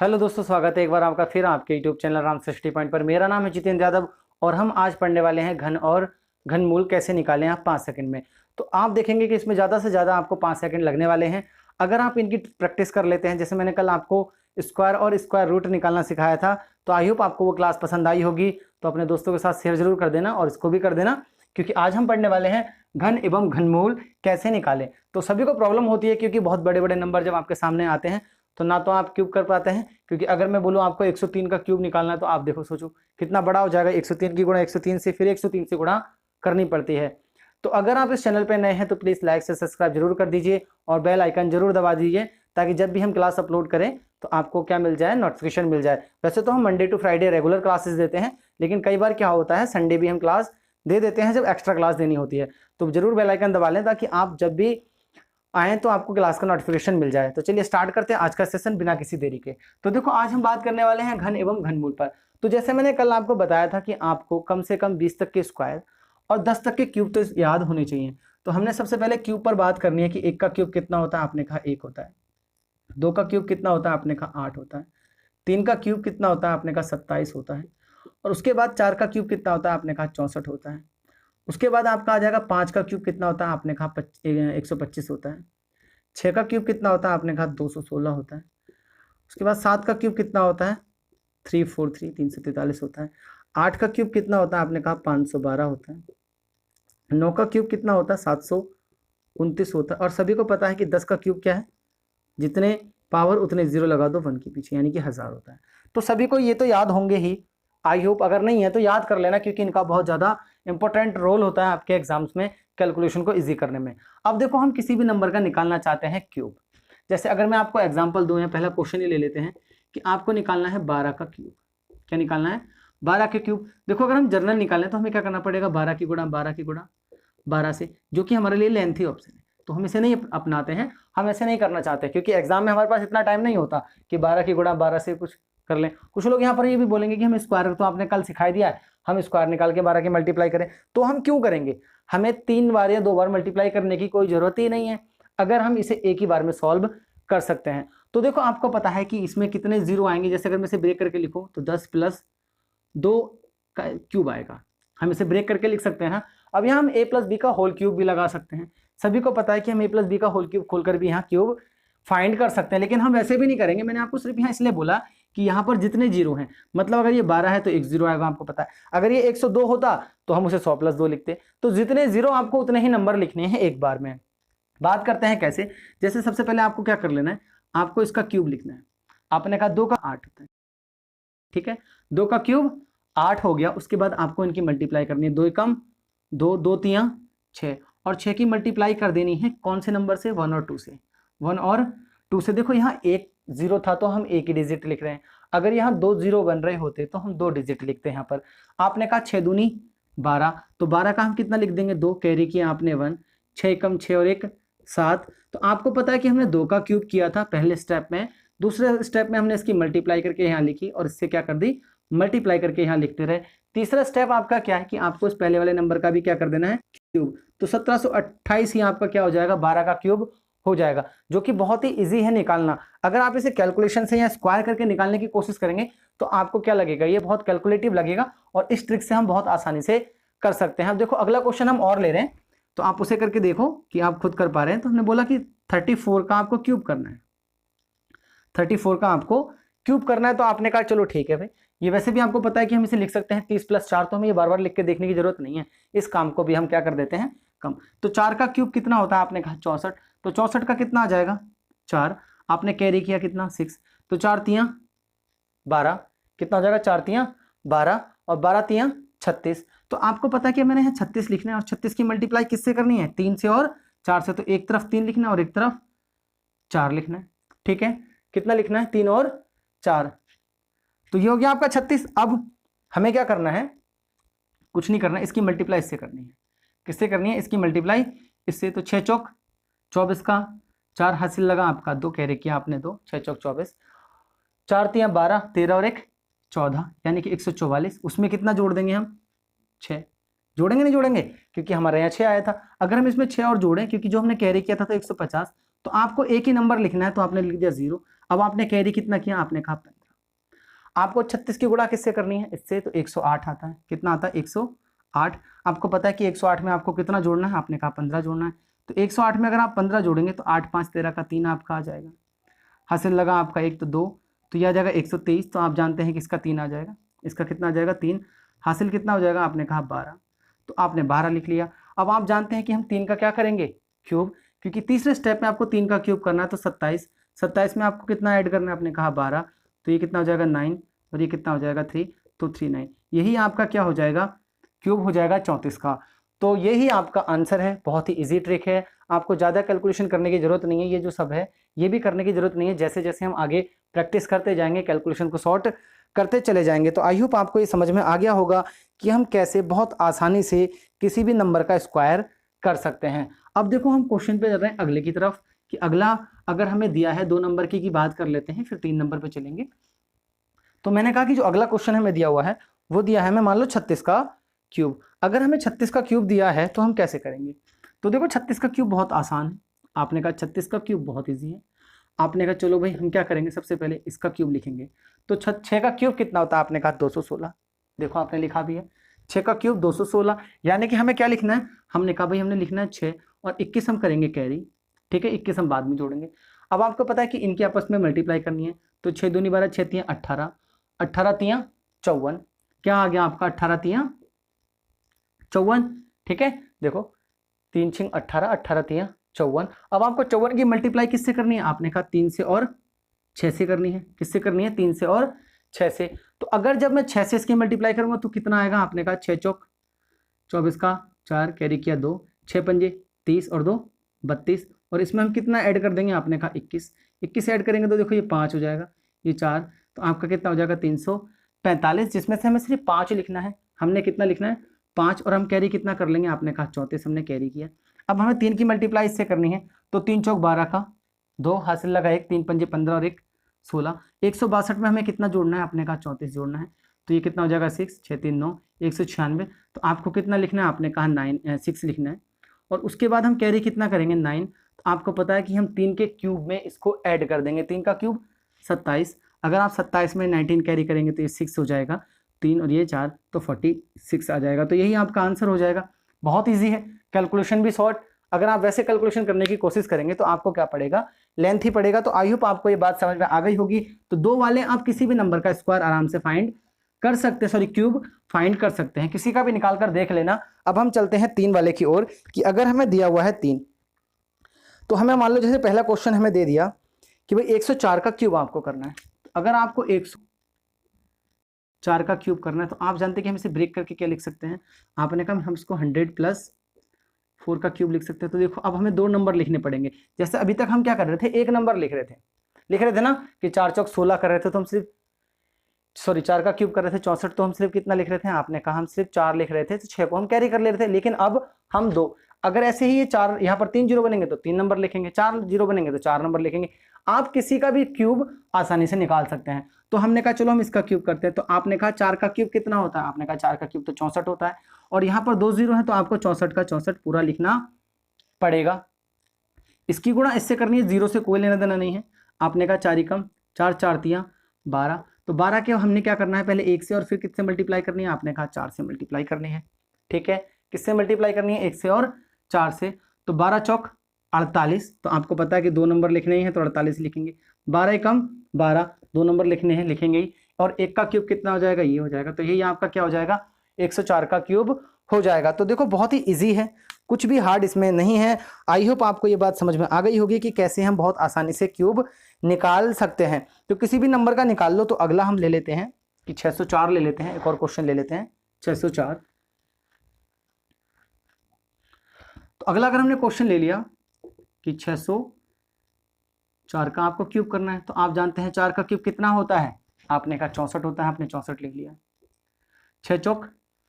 Hello दोस्तों, स्वागत है एक बार आपका फिर आपके यूट्यूब चैनल राम सृष्टि पॉइंट पर। मेरा नाम है जितेंद्र यादव और हम आज पढ़ने वाले हैं घन और घनमूल कैसे निकालें आप 5 सेकंड में। तो आप देखेंगे कि इसमें ज़्यादा से ज़्यादा आपको 5 सेकंड लगने वाले हैं। अगर आप इनकी प्रैक्टिस कर लेते हैं, जैसे मैंने कल आपको स्क्वायर और स्क्वायर रूट निकालना सिखाया था, तो आई होप आपको वो क्लास पसंद आई होगी। तो अपने दोस्तों के साथ शेयर जरूर कर देना और इसको भी कर देना, क्योंकि आज हम पढ़ने वाले हैं घन एवं घनमूल कैसे निकालें। तो सभी को प्रॉब्लम होती है, क्योंकि बहुत बड़े बड़े नंबर जब आपके सामने आते हैं तो ना तो आप क्यूब कर पाते हैं, क्योंकि अगर मैं बोलूं आपको 103 का क्यूब निकालना है तो आप देखो सोचो कितना बड़ा हो जाएगा। 103 की गुणा 103 से फिर 103 से गुणा करनी पड़ती है। तो अगर आप इस चैनल पे नए हैं तो प्लीज़ लाइक से सब्सक्राइब जरूर कर दीजिए और बेल आइकन जरूर दबा दीजिए, ताकि जब भी हम क्लास अपलोड करें तो आपको क्या मिल जाए, नोटिफिकेशन मिल जाए। वैसे तो हम Monday to Friday regular classes देते हैं, लेकिन कई बार क्या होता है संडे भी हम क्लास दे देते हैं जब एक्स्ट्रा क्लास देनी होती है। तो जरूर बेल आइकन दबा लें, ताकि आप जब भी आए तो आपको क्लास का नोटिफिकेशन मिल जाए। तो चलिए स्टार्ट करते हैं आज का सेशन बिना किसी देरी के। तो देखो, आज हम बात करने वाले हैं घन एवं घनमूल पर। तो जैसे मैंने कल आपको बताया था कि आपको कम से कम 20 तक के स्क्वायर और 10 तक के क्यूब तो याद होने चाहिए। तो हमने सबसे पहले क्यूब पर बात करनी है कि 1 का क्यूब कितना होता है, आपने कहा 1 होता है। 2 का क्यूब कितना होता है, आपने कहा 8 होता है। 3 का क्यूब कितना होता है, आपने कहा 27 होता है। और उसके बाद 4 का क्यूब कितना होता है, आपने कहा 64 होता है। उसके बाद आपका आ जाएगा 5 का क्यूब कितना होता है, आपने कहा 125 होता है। 6 का क्यूब कितना होता है, आपने कहा 216 होता है। उसके बाद 7 का क्यूब कितना होता है, 343 343 होता है। 8 का क्यूब कितना होता है, आपने कहा 512 होता है। 9 का क्यूब कितना होता है, 729 होता है। और सभी को पता है कि 10 का क्यूब क्या है, जितने पावर उतने जीरो लगा दो 1 के पीछे, यानी कि 1000 होता है। तो सभी को ये तो याद होंगे ही, आई होप। अगर नहीं है तो याद कर लेना, क्योंकि इनका बहुत ज़्यादा इंपॉर्टेंट रोल होता है आपके एग्जाम्स में कैलकुलेशन को इजी करने में। अब देखो, हम किसी भी नंबर का निकालना चाहते हैं क्यूब। जैसे अगर मैं आपको एग्जाम्पल दूं, या पहला क्वेश्चन ही ले लेते हैं कि आपको निकालना है 12 का क्यूब। क्या निकालना है, 12 के क्यूब। देखो, अगर हम जनरल निकालें तो हमें क्या करना पड़ेगा, 12 की गुणा 12 की गुणा 12 से, जो कि हमारे लिए लेंथी ऑप्शन है। तो हम इसे नहीं अपनाते हैं, हम ऐसे नहीं करना चाहते, क्योंकि एग्जाम में हमारे पास इतना टाइम नहीं होता कि 12 की गुणा 12 से कुछ कर लें। कुछ लोग यहाँ पर ये भी बोलेंगे कि हम स्क्वायर, तो आपने कल सिखाई दिया है, हम स्क्वायर निकाल के 12 की मल्टीप्लाई करें। तो हम क्यों करेंगे, हमें 3 बार या 2 बार मल्टीप्लाई करने की कोई जरूरत ही नहीं है, अगर हम इसे एक ही बार में सॉल्व कर सकते हैं। तो देखो, आपको पता है कि इसमें कितने जीरो आएंगे। जैसे अगर मैं इसे ब्रेक करके लिखूं तो 10 + 2 का क्यूब आएगा, हम इसे ब्रेक करके लिख सकते हैं ना। अब यहाँ हम a + b का होल क्यूब भी लगा सकते हैं। सभी को पता है कि हम a + b का होल क्यूब खोलकर भी यहाँ क्यूब फाइंड कर सकते हैं, लेकिन हम वैसे भी नहीं करेंगे। मैंने आपको सिर्फ यहाँ इसलिए बोला कि यहाँ पर जितने जीरो हैं, मतलब अगर ये 12 है तो एक जीरो आएगा, आपको पता है। अगर ये 102 होता तो हम उसे 100 + 2 लिखते। तो जितने जीरो आपको उतने ही नंबर लिखने हैं एक बार में। बात करते हैं कैसे। जैसे सबसे पहले आपको क्या कर लेना है, आपको इसका क्यूब लिखना है। आपने कहा 2 का 8 होता है, ठीक है। 2 का क्यूब 8 हो गया। उसके बाद आपको इनकी मल्टीप्लाई करनी है, 2 एकम 2, 2 तियां 6, और 6 की मल्टीप्लाई कर देनी है कौन से नंबर से, 1 और 2 से। 1 और 2 से। देखो, यहाँ एक जीरो था तो हम एक ही डिजिट लिख रहे हैं, अगर यहाँ 2 जीरो बन रहे होते तो हम 2 डिजिट लिखते हैं यहाँ पर। आपने कहा 6 दूनी 12, तो 12 का हम कितना लिख देंगे, 2 कैरी किया आपने 1, 6 एकम 6 और 1 7। तो आपको पता है कि हमने 2 का क्यूब किया था पहले स्टेप में, दूसरे स्टेप में हमने इसकी मल्टीप्लाई करके यहाँ लिखी और इससे क्या कर दी, मल्टीप्लाई करके यहाँ लिखते रहे। तीसरा स्टेप आपका क्या है कि आपको इस पहले वाले नंबर का भी क्या कर देना है, क्यूब। तो 1728 ही आपका क्या हो जाएगा, 12 का क्यूब हो जाएगा, जो कि बहुत ही इजी है निकालना। अगर आप इसे कैलकुलेशन से या स्क्वायर करके निकालने की कोशिश करेंगे तो आपको क्या लगेगा, ये बहुत कैलकुलेटिव लगेगा, और इस ट्रिक से हम बहुत आसानी से कर सकते हैं। अब देखो, अगला क्वेश्चन हम और ले रहे हैं, तो आप उसे करके देखो कि आप खुद कर पा रहे हैं। तो हमने बोला कि 34 का आपको क्यूब करना है, 34 का आपको क्यूब करना है। तो आपने कहा चलो ठीक है भाई, ये वैसे भी आपको पता है कि हम इसे लिख सकते हैं 30 + 4, तो हमें ये बार बार लिख के देखने की जरूरत नहीं है, इस काम को भी हम क्या कर देते हैं, कम। तो 4 का क्यूब कितना होता है, आपने कहा 64, तो 64 का कितना आ जाएगा 4, आपने कैरी किया कितना 6, तो 4 तियां 12, कितना हो जाएगा 4 तियां 12 और 12 तियां 36। तो आपको पता है कि मैंने यहाँ 36 लिखना है, और 36 की मल्टीप्लाई किससे करनी है, 3 से और 4 से। तो एक तरफ 3 लिखना है और एक तरफ 4 लिखना है, ठीक है। कितना लिखना है, 3 और 4, तो ये हो गया आपका 36। अब हमें क्या करना है, कुछ नहीं करना, इसकी मल्टीप्लाई इससे करनी है। किससे करनी है, इसकी मल्टीप्लाई इससे। तो 6 चौक 24 का 4 हासिल लगा आपका, 2 कैरी किया आपने 2, 6 चौक 24, 4 तियां 12, 13 और 1 14, यानी कि 144। उसमें कितना जोड़ देंगे हम, 6 जोड़ेंगे, नहीं जोड़ेंगे, क्योंकि हमारे यहाँ 6 आया था। अगर हम इसमें 6 और जोड़ें, क्योंकि जो हमने कैरी किया था तो 150, तो आपको एक ही नंबर लिखना है, तो आपने लिख दिया 0। अब आपने कैरी कितना किया, आपने कहा 15। आपको 36 की गुणा किससे करनी है, इससे, तो 108 आता है। कितना आता है, 108। आपको पता है कि 108 में आपको कितना जोड़ना है, आपने कहा 15 जोड़ना है। तो 108 में अगर आप 15 जोड़ेंगे तो 8 5 13 का 3 आपका आ जाएगा। हासिल लगा आपका 1 तो 2, तो यह आ जाएगा 123। तो आप जानते हैं कि इसका 3 आ जाएगा, इसका कितना आ जाएगा 3। हासिल कितना हो जाएगा, आपने कहा 12, तो आपने 12 लिख लिया। अब आप जानते हैं कि हम 3 का क्या करेंगे, क्यूब, क्योंकि तीसरे स्टेप में आपको 3 का क्यूब करना है। तो 27, 27 में आपको कितना ऐड करना है, आपने कहा 12, तो ये कितना हो जाएगा 9, और ये कितना हो जाएगा 3, तो 39। यही आपका क्या हो जाएगा, क्यूब हो जाएगा 34 का। तो यही आपका आंसर है। बहुत ही इजी ट्रिक है, आपको ज़्यादा कैलकुलेशन करने की जरूरत नहीं है। ये जो सब है ये भी करने की जरूरत नहीं है, जैसे जैसे हम आगे प्रैक्टिस करते जाएंगे कैलकुलेशन को सॉर्ट करते चले जाएंगे। तो आई होप आपको ये समझ में आ गया होगा कि हम कैसे बहुत आसानी से किसी भी नंबर का स्क्वायर कर सकते हैं। अब देखो हम क्वेश्चन पे चल रहे हैं अगले की तरफ, कि अगला अगर हमें दिया है 2 नंबर की बात कर लेते हैं, फिर 3 नंबर पे चलेंगे। तो मैंने कहा कि जो अगला क्वेश्चन हमें दिया हुआ है वो दिया है हमें, मान लो 36 का क्यूब। अगर हमें 36 का क्यूब दिया है तो हम कैसे करेंगे। तो देखो 36 का क्यूब बहुत आसान है। आपने कहा 36 का क्यूब बहुत ईजी है। आपने कहा चलो भाई हम क्या करेंगे, सबसे पहले इसका क्यूब लिखेंगे। तो 6 का क्यूब कितना होता है, आपने कहा 216। देखो आपने लिखा भी है 6 का क्यूब 216, यानी कि हमें क्या लिखना है, हमने कहा भाई हमने लिखना है 6 और 21 हम करेंगे कैरी, ठीक है, 21 हम बाद में जोड़ेंगे। अब आपको पता है कि इनके आपस में मल्टीप्लाई करनी है। तो 6 दूनी 12, 6 तियां 18, 18 तियां 54, क्या आ गया आपका 18 तियां 54, ठीक है। देखो 3 छिंग 18, 18 तियां 54। अब आपको 54 की मल्टीप्लाई किससे करनी है, आपने कहा 3 से और 6 से करनी है। किससे करनी है, 3 से और 6 से। तो अगर जब मैं 6 से इसकी मल्टीप्लाई करूंगा तो कितना आएगा, आपने कहा 6 चौक 24 का 4 कैरी किया 2, 6 पंजे 30 और 2 32, और इसमें हम कितना ऐड कर देंगे, आपने कहा 21। 21 ऐड करेंगे तो देखो ये 5 हो जाएगा, ये 4, तो आपका कितना हो जाएगा 345, जिसमें से हमें सिर्फ 5 लिखना है। हमने कितना लिखना है, 5, और हम कैरी कितना कर लेंगे, आपने कहा 34 हमने कैरी किया। अब हमें 3 की मल्टीप्लाई इससे करनी है। तो 3 चौक 12 का 2, हासिल लगा 1, 3 पंजे 15 और 1 16। 162 में हमें कितना जोड़ना है, आपने कहा 34 जोड़ना है। तो ये कितना हो जाएगा 6, 6 3 9, 196। तो आपको कितना लिखना है, आपने कहा 6 लिखना है। और उसके बाद हम कैरी कितना करेंगे 9। तो आपको पता है कि हम 3 के क्यूब में इसको ऐड कर देंगे। 3 का क्यूब 27, अगर आप 27 में 19 कैरी करेंगे तो ये 6 हो जाएगा, 3 और ये 4, तो 46 आ जाएगा। तो यही आपका आंसर हो जाएगा। बहुत ईजी है, कैलकुलेशन भी शॉर्ट। अगर आप वैसे कैलकुलेशन करने की कोशिश करेंगे तो आपको क्या पड़ेगा, लेंथ ही पड़ेगा। तो आई होप आपको ये बात समझ में आ गई होगी। तो 2 वाले आप किसी भी नंबर का स्क्वायर आराम से फाइंड कर सकते हैं, सॉरी क्यूब फाइंड कर सकते हैं, किसी का भी निकाल कर देख लेना। अब हम चलते हैं 3 वाले की ओर, कि अगर हमें दिया हुआ है 3, तो हमें मान लो जैसे पहला क्वेश्चन हमें दे दिया कि भाई 104 का क्यूब आपको करना है। अगर आपको 104 का क्यूब करना है तो आप जानते हैं कि हम इसे ब्रेक करके क्या लिख सकते हैं, आपने कहा हम इसको 100 + 4 का क्यूब लिख सकते हैं। तो देखो अब हमें 2 नंबर लिखने पड़ेंगे। जैसे अभी तक हम क्या कर रहे थे, एक नंबर लिख रहे थे ना, कि 4 चौक 16 कर रहे थे, तो हम सिर्फ, सॉरी 4 का क्यूब कर रहे थे 64, तो हम सिर्फ कितना लिख रहे थे, आपने कहा हम सिर्फ 4 लिख रहे थे, तो 6 को हम कैरी कर ले रहे थे। लेकिन अब हम 2, अगर ऐसे ही ये 4 यहाँ पर 3 जीरो बनेंगे तो 3 नंबर लिखेंगे, 4 जीरो बनेंगे तो 4 नंबर लिखेंगे। आप किसी का भी क्यूब आसानी से निकाल सकते हैं। तो हमने कहा चलो हम इसका क्यूब करते हैं। तो आपने कहा 4 का क्यूब कितना होता है, आपने कहा 4 का क्यूब तो 64 होता है, और यहाँ पर 2 जीरो है तो आपको 64 का 64 पूरा लिखना पड़ेगा। इसकी गुणा इससे करनी है, 0 से कोई लेना देना नहीं है। आपने कहा 4 एकम 4, 4 तियां 12, तो 12 के हमने क्या करना है, पहले 1 से और फिर किससे मल्टीप्लाई करनी है, आपने कहा 4 से मल्टीप्लाई करनी है, ठीक है। किससे मल्टीप्लाई करनी है, 1 से और 4 से। तो 12 चौक 48, तो आपको पता है कि 2 नंबर लिखने ही हैं तो 48 लिखेंगे। 12 एकम 12, 2 नंबर लिखने हैं, लिखेंगे ही। और 1 का क्यूब कितना हो जाएगा, ये हो जाएगा। तो यही आपका क्या हो जाएगा, 104 का क्यूब हो जाएगा। तो देखो बहुत ही ईजी है, कुछ भी हार्ड इसमें नहीं है। आई होप आपको ये बात समझ में आ गई होगी कि कैसे हम बहुत आसानी से क्यूब निकाल सकते हैं। तो किसी भी नंबर का निकाल लो। तो अगला हम ले लेते हैं कि 604 ले लेते हैं, एक और क्वेश्चन ले लेते हैं 604। तो अगला अगर हमने क्वेश्चन ले लिया कि 604 का आपको क्यूब करना है, तो आप जानते हैं 4 का क्यूब कितना होता है, आपने कहा 64 होता है, आपने 64 लिख लिया। 6 चौक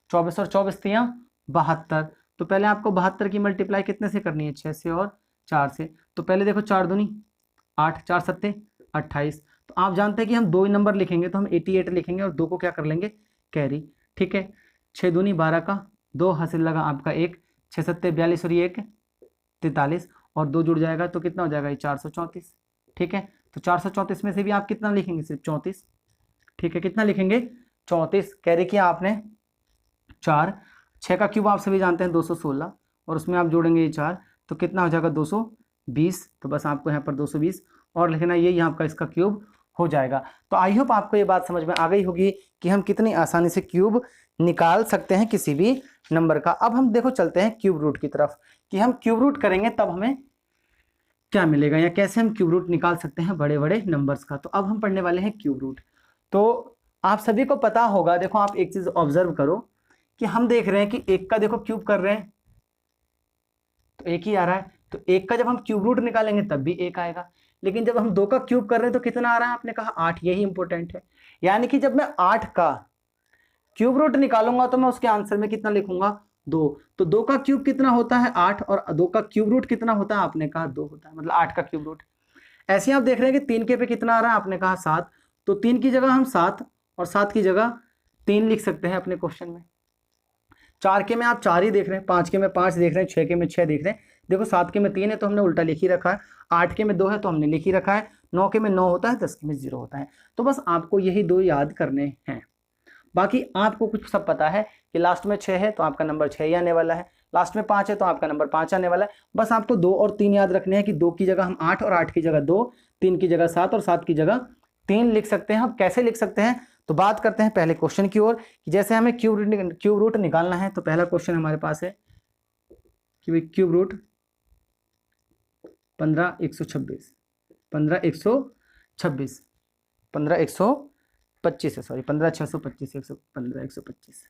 24 और 24 तियां 72, तो पहले आपको 72 की मल्टीप्लाई कितने से करनी है, 6 से और 4 से। तो पहले देखो 4 दूनी 8, 4 सत्ते 28, तो आप जानते हैं कि हम 2 ही नंबर लिखेंगे, तो हम 88 लिखेंगे और 2 को क्या कर लेंगे, कैरी, ठीक है। 6 दूनी 12 का 2, हासिल लगा आपका 1, 6 सत्ते 42 और ये 1 43, और 2 जुड़ जाएगा तो कितना हो जाएगा, ये 434, ठीक है। तो 434 में से भी आप कितना लिखेंगे, सिर्फ 34। ठीक है, कितना लिखेंगे, 34। कैरी किया आपने 4, 6 का क्यूब आप सभी जानते हैं 216, और उसमें आप जोड़ेंगे ये 4, तो कितना हो जाएगा 220। तो बस आपको यहाँ पर 220 और लिखना, ये यहाँ आपका इसका क्यूब हो जाएगा। तो आई होप आपको ये बात समझ में आ गई होगी कि हम कितनी आसानी से क्यूब निकाल सकते हैं किसी भी नंबर का। अब हम देखो चलते हैं क्यूब रूट की तरफ, कि हम क्यूब रूट करेंगे तब हमें क्या मिलेगा, या कैसे हम क्यूब रूट निकाल सकते हैं बड़े बड़े नंबर्स का। तो अब हम पढ़ने वाले हैं क्यूब रूट। तो आप सभी को पता होगा, देखो आप एक चीज ऑब्जर्व करो कि हम देख रहे हैं कि 1 का देखो क्यूब कर रहे हैं तो 1 ही आ रहा है, तो 1 का जब हम क्यूब रूट निकालेंगे तब भी 1 आएगा। लेकिन जब हम 2 का क्यूब कर रहे हैं तो कितना आ रहा है, आपने कहा 8, यही इंपॉर्टेंट है। यानी कि जब मैं 8 का क्यूब रूट निकालूंगा तो मैं उसके आंसर में कितना लिखूंगा, 2। तो 2 का क्यूब कितना होता है 8, और 2 का क्यूब रूट कितना होता है, आपने कहा 2 होता है, मतलब 8 का क्यूब रूट। ऐसे ही आप देख रहे हैं कि 3 के पे कितना आ रहा है, आपने कहा 7, तो 3 की जगह हम 7 और 7 की जगह 3 लिख सकते हैं अपने क्वेश्चन में। 4 के में आप 4 ही देख रहे हैं, 5 के में 5 देख रहे हैं, 6 के में 6 देख रहे हैं। देखो 7 के में 3 है तो हमने उल्टा लिख ही रखा है, 8 के में 2 है तो हमने लिख ही रखा है, 9 के में 9 होता है, 10 के में 0 होता है। तो बस आपको यही 2 याद करने हैं। बाकी आपको कुछ सब पता है कि लास्ट में 6 है तो आपका नंबर 6 ही आने वाला है, लास्ट में 5 है तो आपका नंबर 5 आने वाला है। बस आपको 2 और 3 याद रखने हैं कि 2 की जगह हम 8 और 8 की जगह 2, 3 की जगह 7 और 7 की जगह 3 लिख सकते हैं। हम कैसे लिख सकते हैं, तो बात करते हैं पहले क्वेश्चन की ओर कि जैसे हमें क्यूब रूट निकालना है। तो पहला क्वेश्चन हमारे पास है कि क्यूब रूट 15,126, 15,126, 15,125 है, सॉरी 15,625, 15,125,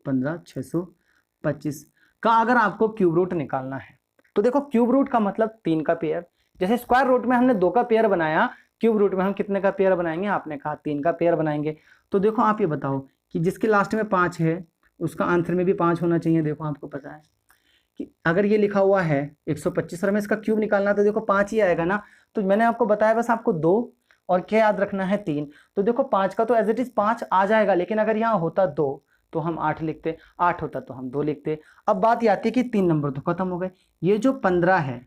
15,625 का अगर आपको क्यूब रूट निकालना है तो देखो क्यूब रूट का मतलब 3 का पेयर। जैसे स्क्वायर रूट में हमने 2 का पेयर बनाया, क्यूब रूट में हम कितने का पेयर बनाएंगे, आपने कहा 3 का पेयर बनाएंगे। तो देखो आप ये बताओ कि जिसके लास्ट में 5 है उसका आंसर में भी 5 होना चाहिए। देखो आपको पता है कि अगर ये लिखा हुआ है 125 और हमें इसका क्यूब निकालना तो देखो 5 ही आएगा ना। तो मैंने आपको बताया बस आपको 2 और क्या याद रखना है 3। तो देखो 5 का तो एज इट इज 5 आ जाएगा, लेकिन अगर यहाँ होता 2 तो हम 8 लिखते, 8 होता तो हम 2 लिखते। अब बात ये आती है कि 3 नंबर तो खत्म हो गए। ये जो 15 है,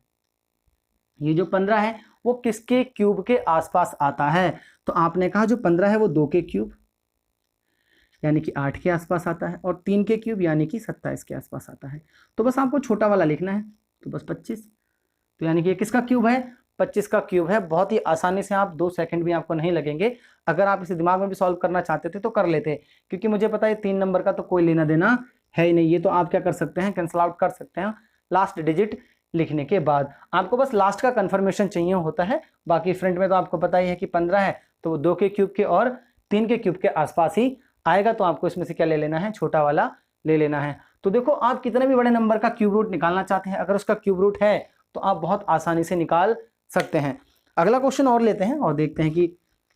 ये जो 15 है वो किसके क्यूब के आसपास आता है, तो आपने कहा जो 15 है वो 2 के क्यूब यानी कि 8 के आसपास आता है, और 3 के क्यूब यानी कि 27 के आसपास आता है। तो बस आपको छोटा वाला लिखना है, तो बस 25। तो यानी कि ये किसका क्यूब है, 25 का क्यूब है। बहुत ही आसानी से, आप 2 सेकंड भी आपको नहीं लगेंगे। अगर आप इसे दिमाग में भी सॉल्व करना चाहते थे तो कर लेते, क्योंकि मुझे पता है 3 नंबर का तो कोई लेना देना है ही नहीं। ये तो आप क्या कर सकते हैं, कैंसिल आउट कर सकते हैं लास्ट डिजिट लिखने के बाद। आपको बस लास्ट का कंफर्मेशन चाहिए होता है, बाकी फ्रंट में तो आपको पता ही है कि 15 है तो वो 2 के क्यूब के और 3 के क्यूब के आसपास ही आएगा। तो आपको इसमें से क्या ले लेना है, छोटा वाला ले लेना है। तो देखो आप कितने भी बड़े नंबर का क्यूब रूट निकालना चाहते हैं, अगर उसका क्यूब रूट है तो आप बहुत आसानी से निकाल सकते हैं। अगला क्वेश्चन और लेते हैं और देखते हैं कि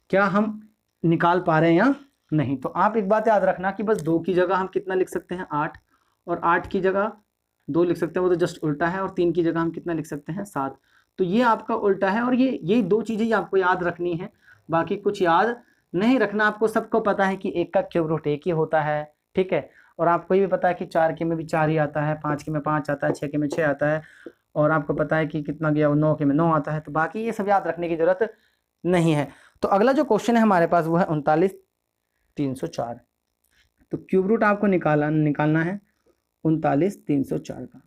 क्या हम निकाल पा रहे हैं या नहीं। तो आप एक बात याद रखना कि बस 2 की जगह हम कितना लिख सकते हैं 8, और 8 की जगह 2 लिख सकते हैं, वो तो जस्ट उल्टा है। और 3 की जगह हम कितना लिख सकते हैं 7। तो ये आपका उल्टा है, और यही 2 चीज़ें आपको याद रखनी है, बाकी कुछ याद नहीं रखना। आपको सबको पता है कि 1 का क्यूब रूट 1 ही होता है, ठीक है। और आपको ये भी पता है कि 4 के में भी 4 ही आता है, 5 के में 5 आता है, 6 के में 6 आता है, और आपको पता है कि कितना गया, 9 के में 9 आता है। तो बाकी ये सब याद रखने की जरूरत नहीं है। तो अगला जो क्वेश्चन है हमारे पास वो है 39,304। तो क्यूब रूट आपको निकालना है 39,304 का,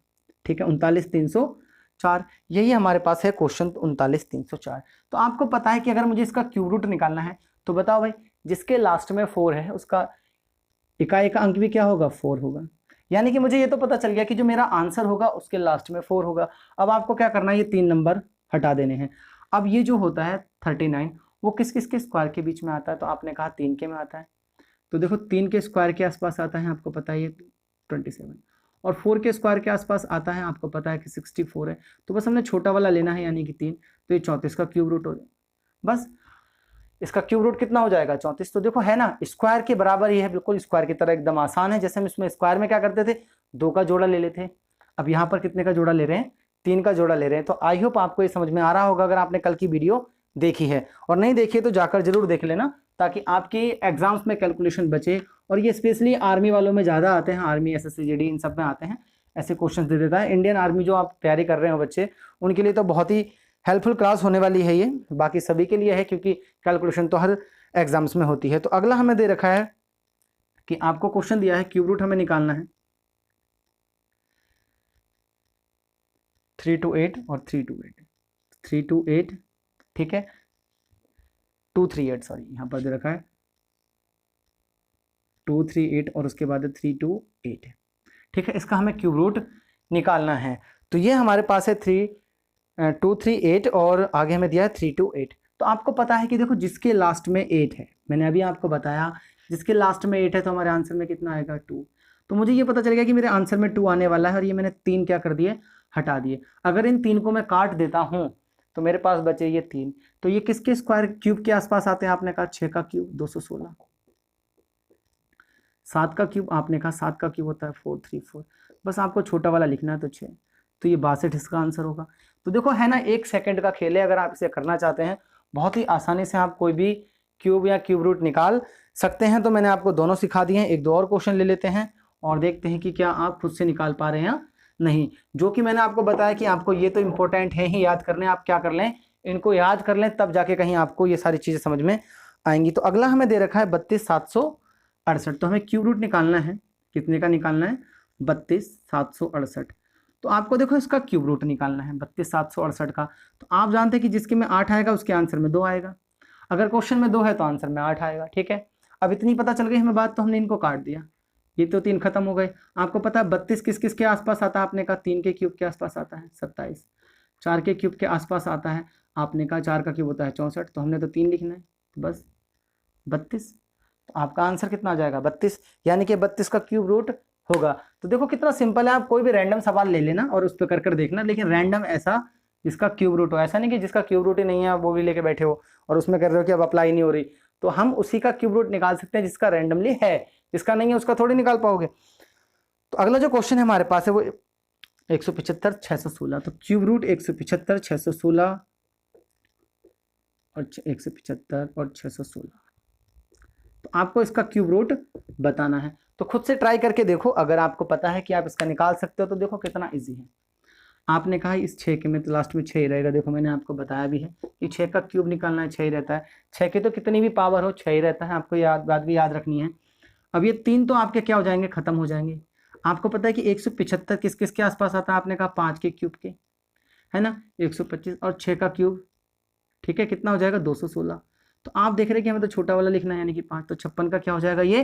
ठीक है। 39,304 यही हमारे पास है क्वेश्चन 39,304। तो आपको पता है कि अगर मुझे इसका क्यूब रूट निकालना है तो बताओ भाई, जिसके लास्ट में 4 है उसका इकाई का अंक भी क्या होगा, 4 होगा। यानी कि मुझे ये तो पता चल गया कि जो मेरा आंसर होगा उसके लास्ट में 4 होगा। अब आपको क्या करना है, ये 3 नंबर हटा देने हैं। अब ये जो होता है 39 वो किस किस के स्क्वायर के बीच में आता है, तो आपने कहा 3 के में आता है। तो देखो 3 के स्क्वायर के आसपास आता है, आपको पता है ये 27, और 4 के स्क्वायर के आसपास आता है, आपको पता है कि 64 है। तो बस हमने छोटा वाला लेना है यानी कि 3। तो ये 34 का क्यूब रूट हो जाए, बस इसका क्यूब रूट कितना हो जाएगा 34। तो देखो है ना, स्क्वायर के बराबर ही है, बिल्कुल स्क्वायर की तरह एकदम आसान है। जैसे हम इसमें स्क्वायर में क्या करते थे, 2 का जोड़ा ले लेते, अब यहाँ पर कितने का जोड़ा ले रहे हैं, 3 का जोड़ा ले रहे हैं। तो आई होप आपको ये समझ में आ रहा होगा अगर आपने कल की वीडियो देखी है, और नहीं देखी है तो जाकर जरूर देख लेना, ताकि आपकी एग्जाम्स में कैलकुलेशन बचे। और ये स्पेशली आर्मी वालों में ज़्यादा आते हैं, आर्मी SSC GD इन सब में आते हैं, ऐसे क्वेश्चन दे देता है। इंडियन आर्मी जो आप तैयारी कर रहे हो बच्चे, उनके लिए तो बहुत ही हेल्पफुल क्लास होने वाली है ये, बाकी सभी के लिए है क्योंकि कैलकुलेशन तो हर एग्जाम्स में होती है। तो अगला हमें दे रखा है कि आपको क्वेश्चन दिया है क्यूब रूट हमें निकालना है 3 to 8 और 3 to 8, 3 to 8, ठीक है, 2 3 8, सॉरी यहाँ पर दे रखा है 2 3 8 और उसके बाद 3 to 8, ठीक है। इसका हमें क्यूब रूट निकालना है। तो ये हमारे पास है 2 3 8 और आगे हमें दिया है 3 to 8। तो आपको पता है कि देखो जिसके लास्ट में 8 है, मैंने अभी आपको बताया जिसके लास्ट में 8 है तो हमारे आंसर में कितना आएगा 2। तो मुझे ये पता चलेगा कि मेरे आंसर में 2 आने वाला है और ये मैंने 3 क्या कर दिए, हटा दिए। अगर इन 3 को मैं काट देता हूँ तो मेरे पास बचे ये 3। तो ये किसके स्क्वायर क्यूब के आसपास आते हैं? आपने कहा 6 का क्यूब 216, 7 का क्यूब आपने कहा 7 का क्यूब होता है 434, बस आपको छोटा वाला लिखना है तो 6, तो ये 62 इसका आंसर होगा। तो देखो है ना, 1 सेकंड का खेल है। अगर आप इसे करना चाहते हैं बहुत ही आसानी से आप कोई भी क्यूब या क्यूब रूट निकाल सकते हैं। तो मैंने आपको दोनों सिखा दिए हैं। एक दो और क्वेश्चन ले लेते हैं और देखते हैं कि क्या आप खुद से निकाल पा रहे हैं या नहीं। जो कि मैंने आपको बताया कि आपको ये तो इंपॉर्टेंट है ही याद करने, आप क्या कर लें, इनको याद कर लें, तब जाके कहीं आपको ये सारी चीज़ें समझ में आएंगी। तो अगला हमें दे रखा है 32,768। तो हमें क्यूब रूट निकालना है, कितने का निकालना है? 32,768। तो आपको देखो इसका क्यूब रूट निकालना है 32,768 का। तो आप जानते हैं कि जिसके में 8 आएगा उसके आंसर में 2 आएगा। अगर क्वेश्चन में 2 है तो आंसर में 8 आएगा, ठीक है। अब इतनी पता चल गई हमें बात, तो हमने इनको काट दिया, ये तो 3 खत्म हो गए। आपको पता है 32 किस किस के आसपास आता है? आपने कहा 3 के क्यूब के आसपास आता है 27, 4 के क्यूब के आसपास आता है, आपने कहा 4 का क्यूब होता है 64, तो हमने तो 3 लिखना है, तो बस 32। तो आपका आंसर कितना आ जाएगा? 32, यानी कि 32 का क्यूब रूट होगा। तो देखो कितना सिंपल है, आप कोई भी रैंडम सवाल ले लेना और उस पर कर देखना, लेकिन रैंडम ऐसा जिसका क्यूब रूट हो, ऐसा नहीं कि जिसका क्यूब रूट ही नहीं है आप वो भी लेके बैठे हो और उसमें कर रहे हो कि अब अप्लाई नहीं हो रही। तो हम उसी का क्यूब रूट निकाल सकते हैं जिसका रैंडमली है, जिसका नहीं है उसका थोड़ी निकाल पाओगे। तो अगला जो क्वेश्चन है हमारे पास है वो 175 616। तो क्यूब रूट 175 616 और 175 और 616, तो आपको इसका क्यूब रूट बताना है। तो खुद से ट्राई करके देखो, अगर आपको पता है कि आप इसका निकाल सकते हो तो देखो कितना इजी है। आपने कहा इस 6 के में तो लास्ट में 6 ही रहेगा, देखो मैंने आपको बताया भी है कि 6 का क्यूब निकालना है 6 ही रहता है, 6 की तो कितनी भी पावर हो 6 ही रहता है, आपको बात भी याद रखनी है। अब ये 3 तो आपके क्या हो जाएंगे, खत्म हो जाएंगे। आपको पता है कि 175 किस किस के आसपास आता है? आपने कहा 5 के क्यूब के, है ना, 125 और 6 का क्यूब, ठीक है, कितना हो जाएगा 216। तो आप देख रहे हैं कि हमें तो छोटा वाला लिखना है यानी कि 5, तो 56 का क्या हो जाएगा, ये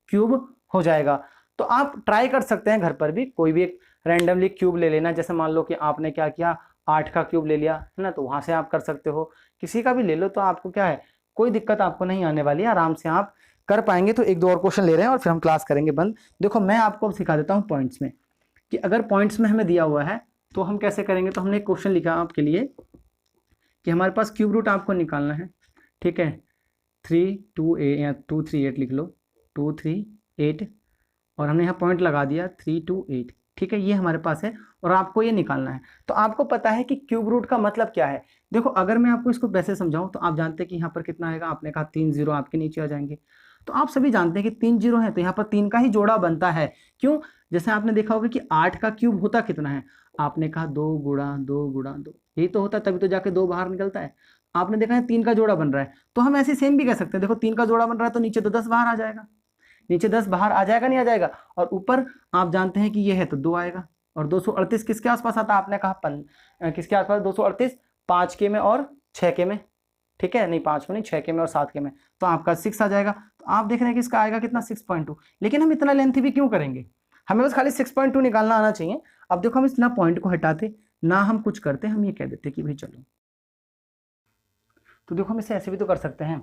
क्यूब हो जाएगा। तो आप ट्राई कर सकते हैं घर पर भी, कोई भी एक रैंडमली क्यूब ले लेना। जैसे मान लो कि आपने क्या किया, 8 का क्यूब ले लिया, है ना, तो वहां से आप कर सकते हो, किसी का भी ले लो, तो आपको क्या है, कोई दिक्कत आपको नहीं आने वाली है, आराम से आप कर पाएंगे। तो एक दो और क्वेश्चन ले रहे हैं और फिर हम क्लास करेंगे बंद। देखो मैं आपको सिखा देता हूँ पॉइंट्स में, कि अगर पॉइंट्स में हमें दिया हुआ है तो हम कैसे करेंगे। तो हमने एक क्वेश्चन लिखा आपके लिए कि हमारे पास क्यूब रूट आपको निकालना है, ठीक है, 3 2 8 या 2 3 8 लिख लो, 2 3 8 और हमने यहाँ पॉइंट लगा दिया 3 2 8, ठीक है, ये हमारे पास है और आपको ये निकालना है। तो आपको पता है कि क्यूब रूट का मतलब क्या है। देखो अगर मैं आपको इसको वैसे समझाऊं तो आप जानते हैं कि यहाँ पर कितना आएगा, आपने कहा 3 0 आपके नीचे आ जाएंगे। तो आप सभी जानते हैं कि 3 0 है तो यहाँ पर 3 का ही जोड़ा बनता है। क्यों? जैसे आपने देखा होगा कि 8 का क्यूब होता कितना है, आपने कहा 2 गुणा 2 गुणा 2, यही तो होता है, तभी तो जाके 2 बाहर निकलता है। आपने देखा है 3 का जोड़ा बन रहा है, तो हम ऐसे सेम भी कह सकते हैं, देखो 3 का जोड़ा बन रहा है तो नीचे तो 10 बाहर आ जाएगा, नीचे 10 बाहर आ जाएगा, नहीं आ जाएगा, और ऊपर आप जानते हैं कि ये है तो 2 आएगा। और 238 किसके आसपास आता है, आपने कहा किसके आसपास, 238 5 के में और 6 के में, ठीक है, नहीं 5 में नहीं, 6 के में और 7 के में, तो आपका 6 आ जाएगा। तो आप देख रहे हैं कि इसका आएगा कितना 6.2। लेकिन हम इतना लेंथी भी क्यों करेंगे, हमें बस खाली 6.2 निकालना आना चाहिए। अब देखो हम इस ना पॉइंट को हटाते ना हम कुछ करते, हम ये कह देते कि भाई चलो, तो देखो हम इसे ऐसे भी तो कर सकते हैं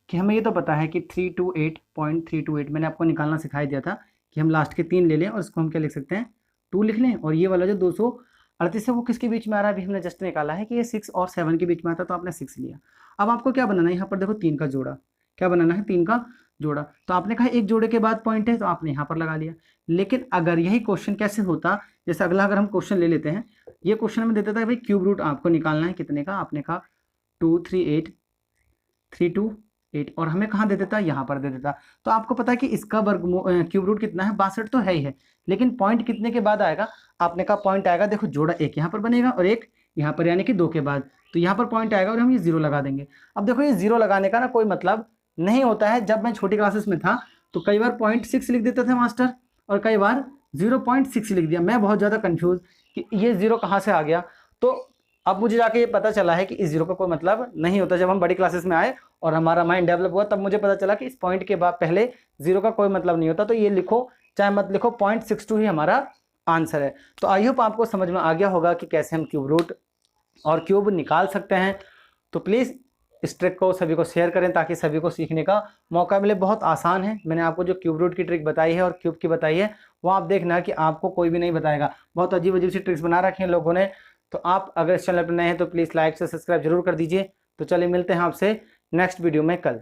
कि हमें ये तो पता है कि 328.328 मैंने आपको निकालना सिखाई दिया था कि हम लास्ट के 3 ले लें और इसको हम क्या लिख सकते हैं 2 लिख लें, और ये वाला जो 238 है वो किसके बीच में आ रहा है, अभी हमने जस्ट निकाला है कि ये 6 और 7 के बीच में आता, तो आपने 6 लिया। अब आपको क्या बनाना है, यहाँ पर देखो 3 का जोड़ा, क्या बनाना है, 3 का जोड़ा। तो आपने कहा एक जोड़े के बाद पॉइंट है तो आपने यहाँ पर लगा लिया। लेकिन अगर यही क्वेश्चन कैसे होता, जैसे अगला अगर हम क्वेश्चन ले लेते हैं, ये क्वेश्चन हमें देता था भाई क्यूब रूट आपको निकालना है कितने का, आपने कहा 238 328 और हमें कहाँ दे देता, यहाँ पर दे देता। तो आपको पता है कि इसका क्यूब रूट कितना है, 62 तो है ही है, लेकिन पॉइंट कितने के बाद आएगा, आपने कहा पॉइंट आएगा, देखो जोड़ा एक यहाँ पर बनेगा और एक यहाँ पर यानी कि 2 के बाद, तो यहाँ पर पॉइंट आएगा और हम ये 0 लगा देंगे। अब देखो ये 0 लगाने का ना कोई मतलब नहीं होता है। जब मैं छोटी क्लासेस में था तो कई बार 0.6 लिख देते थे मास्टर और कई बार 0.6 लिख दिया। मैं बहुत ज़्यादा कंफ्यूज कि ये 0 कहाँ से आ गया। तो अब मुझे जाके ये पता चला है कि इस 0 का कोई मतलब नहीं होता। जब हम बड़ी क्लासेस में आए और हमारा माइंड डेवलप हुआ तब मुझे पता चला कि इस पॉइंट के बाद पहले 0 का कोई मतलब नहीं होता। तो ये लिखो चाहे मत लिखो, 0.62 ही हमारा आंसर है। तो आई होप आपको समझ में आ गया होगा कि कैसे हम क्यूब रूट और क्यूब निकाल सकते हैं। तो प्लीज़ इस ट्रिक को सभी को शेयर करें ताकि सभी को सीखने का मौका मिले। बहुत आसान है। मैंने आपको जो क्यूब रूट की ट्रिक बताई है और क्यूब की बताई है वो आप देखना कि आपको कोई भी नहीं बताएगा। बहुत अजीब अजीब सी ट्रिक्स बना रखी हैं लोगों ने। तो आप अगर इस चैनल पर नए हैं तो प्लीज़ लाइक से सब्सक्राइब जरूर कर दीजिए। तो चलिए मिलते हैं आपसे नेक्स्ट वीडियो में कल।